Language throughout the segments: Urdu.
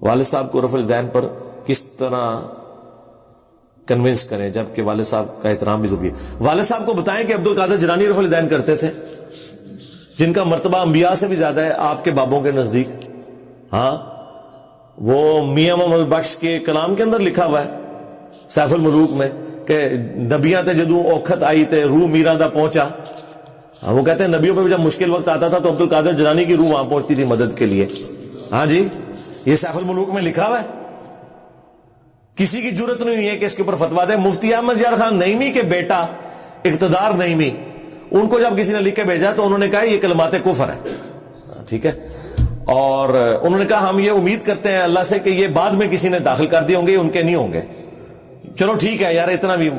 والد صاحب کو رفع الیدین پر کس طرح کنونس کریں جبکہ والد صاحب کا احترام بھی ضروری ہے؟ والد صاحب کو بتائیں کہ عبد القادر جیلانی رفع الیدین کرتے تھے، جن کا مرتبہ انبیاء سے بھی زیادہ ہے آپ کے بابوں کے نزدیک. ہاں وہ میاں محمد بخش کے کلام کے اندر لکھا ہوا ہے سیف الملوک میں کہ نبیاں تے جدوں اوکھت آئی تے روح میراں دا پہنچا. ہاں وہ کہتے ہیں نبیوں پہ جب مشکل وقت آتا تھا تو عبد القادر جیلانی کی روح وہاں پہنچتی تھی مدد کے لیے. ہاں جی یہ سیف الملوک میں لکھا ہوا ہے. کسی کی جرت نہیں ہوئی ہے کہ اس کے اوپر فتوا دے. مفتی احمد یار خان نعیمی کے بیٹا اقتدار نعیمی، ان کو جب کسی نے لکھ کے بھیجا تو انہوں نے کہا یہ کلمات کفر ہے. ٹھیک ہے، اور انہوں نے کہا ہم یہ امید کرتے ہیں اللہ سے کہ یہ بعد میں کسی نے داخل کر دیے ہوں گے، ان کے نہیں ہوں گے. چلو ٹھیک ہے یار، اتنا بھی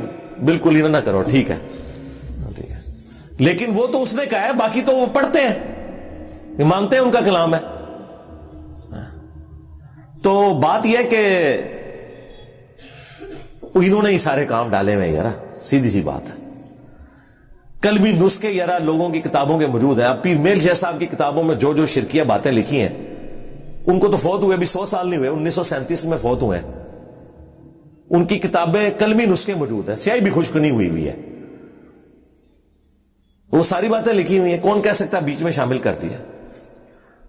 بالکل ہی نہ کرو، ٹھیک ہے. لیکن وہ تو اس نے کہا ہے، باقی تو وہ پڑھتے ہیں، مانتے ہیں ان کا کلام ہے. تو بات یہ کہ انہوں نے ہی سارے کام ڈالے ہوئے یار، سیدھی سی بات ہے. کلمی نسخے یار لوگوں کی کتابوں کے موجود ہیں. اب پیر میل شاہ صاحب کی کتابوں میں جو جو شرکیہ باتیں لکھی ہیں، ان کو تو فوت ہوئے ابھی 100 سال نہیں ہوئے، 1937 میں فوت ہوئے ہیں. ان کی کتابیں کلمی نسخے موجود ہیں، سیاہی بھی خشک نہیں ہوئی ہے، وہ ساری باتیں لکھی ہوئی ہیں. کون کہہ سکتا بیچ میں شامل کر دیا؟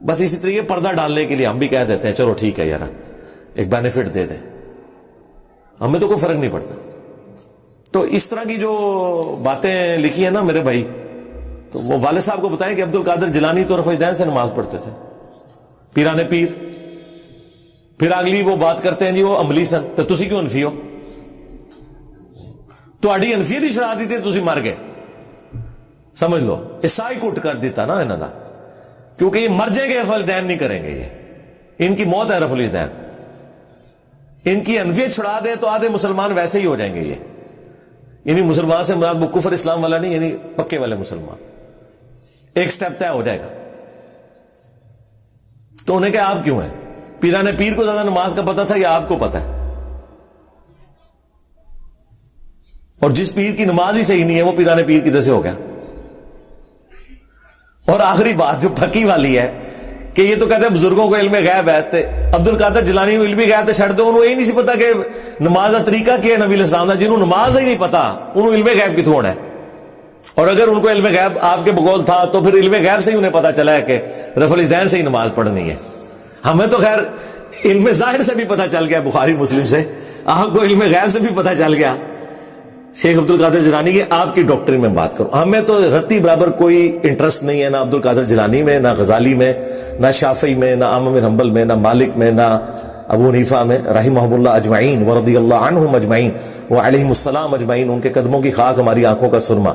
بس اسی طریقے پردہ ڈالنے کے لیے ہم بھی کہہ دیتے ہیں چلو ٹھیک ہے یار ایک بینیفٹ دے دیں، ہمیں تو کوئی فرق نہیں پڑتا. تو اس طرح کی جو باتیں لکھی ہیں نا میرے بھائی، تو وہ والد صاحب کو بتائیں کہ عبد القادر جیلانی تو رفع الیدین سے نماز پڑھتے تھے، پیرانے پیر. پھر اگلی وہ بات کرتے ہیں جی وہ عملی سن، تو تسی کیوں انفی ہو؟ تہاڈی انفیت ہی چھڑا دی تھی، تسی مر گئے. سمجھ لو ایسا ہی کٹ کر دیتا نا انہوں دا، کیونکہ یہ مر جائیں گے رفع الیدین نہیں کریں گے. یہ ان کی موت ہے رفع الیدین. ان کی انفیت چھڑا دے تو آدھے مسلمان ویسے ہی ہو جائیں گے. یہ یعنی مسلمان سے مراد وہ کفر اسلام والا نہیں، یعنی پکے والے مسلمان. ایک سٹیپ طے ہو جائے گا. تو انہیں کہ آپ کیوں ہیں؟ پیرانے پیر کو زیادہ نماز کا پتہ تھا یا آپ کو پتہ ہے؟ اور جس پیر کی نماز ہی صحیح نہیں ہے وہ پیرانے پیر کدھر سے ہو گیا؟ اور آخری بات جو پھکی والی ہے کہ یہ تو کہتے ہیں بزرگوں کو علم غیب ہے، عبد القادر جیلانی کو علم غیب تے چھڑ دو، انہوں یہی نہیں سی پتا کہ نماز کا طریقہ کیا ہے نبی علیہ السلام نے. جنہوں نماز ہی نہیں پتا انہوں علم غیب کتوں ہونا ہے؟ اور اگر ان کو علم غیب آپ کے بقول تھا تو پھر علم غیب سے ہی انہیں پتا چلا ہے کہ رفع الیدین سے ہی نماز پڑھنی ہے. ہمیں تو خیر علم ظاہر سے بھی پتا چل گیا، بخاری مسلم سے. آپ کو علم غیب سے بھی پتا چل گیا. شیخ عبد القادر جیلانی کی آپ کی ڈاکٹری میں بات کروں، ہمیں تو رتی برابر کوئی انٹرسٹ نہیں ہے، نہ عبد القادر جیلانی میں، نہ غزالی میں، نہ شافعی میں، نہ احمد بن حنبل میں، نہ مالک میں، نہ ابو حنیفہ میں رحمہم اللہ اجمعین ورضی اللہ عنہم اجمعین وعلیہم السلام اجمعین. ان کے قدموں کی خاک ہماری آنکھوں کا سرما،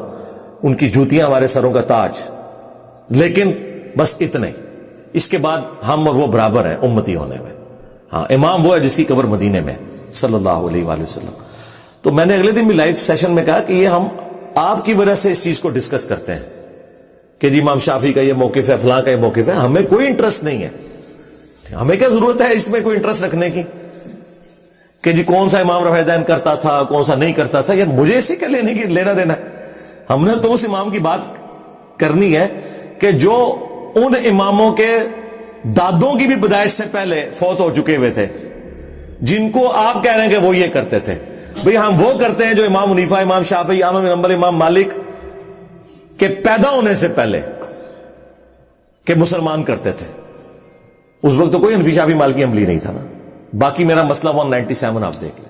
ان کی جوتیاں ہمارے سروں کا تاج. لیکن بس اتنے، اس کے بعد ہم اور وہ برابر ہیں امتی ہونے میں. ہاں امام وہ ہے جس کی قبر مدینے میں صلی اللہ علیہ وآلہ وسلم. تو میں نے اگلے دن بھی لائیو سیشن میں کہا کہ یہ ہم آپ کی وجہ سے اس چیز کو ڈسکس کرتے ہیں کہ جی امام شافعی کا یہ موقف ہے، فلاں کا یہ موقف ہے. ہمیں کوئی انٹرسٹ نہیں ہے. ہمیں کیا ضرورت ہے اس میں کوئی انٹرسٹ رکھنے کی کہ جی کون سا امام رفع الیدین کرتا تھا کون سا نہیں کرتا تھا. یہ مجھے اسی کا لینا دینا. ہم نے تو اس امام کی بات کرنی ہے کہ جو ان اماموں کے دادوں کی بھی پیدائش سے پہلے فوت ہو چکے ہوئے تھے، جن کو آپ کہہ رہے ہیں کہ وہ یہ کرتے تھے. بھئی ہم وہ کرتے ہیں جو امام حنیفہ، امام شافعی، احمد بن حنبل، امام مالک کے پیدا ہونے سے پہلے کہ مسلمان کرتے تھے. اس وقت تو کوئی حنفی شافعی مالکی عملی نہیں تھا نا. باقی میرا مسئلہ 197 آپ دیکھ لیں.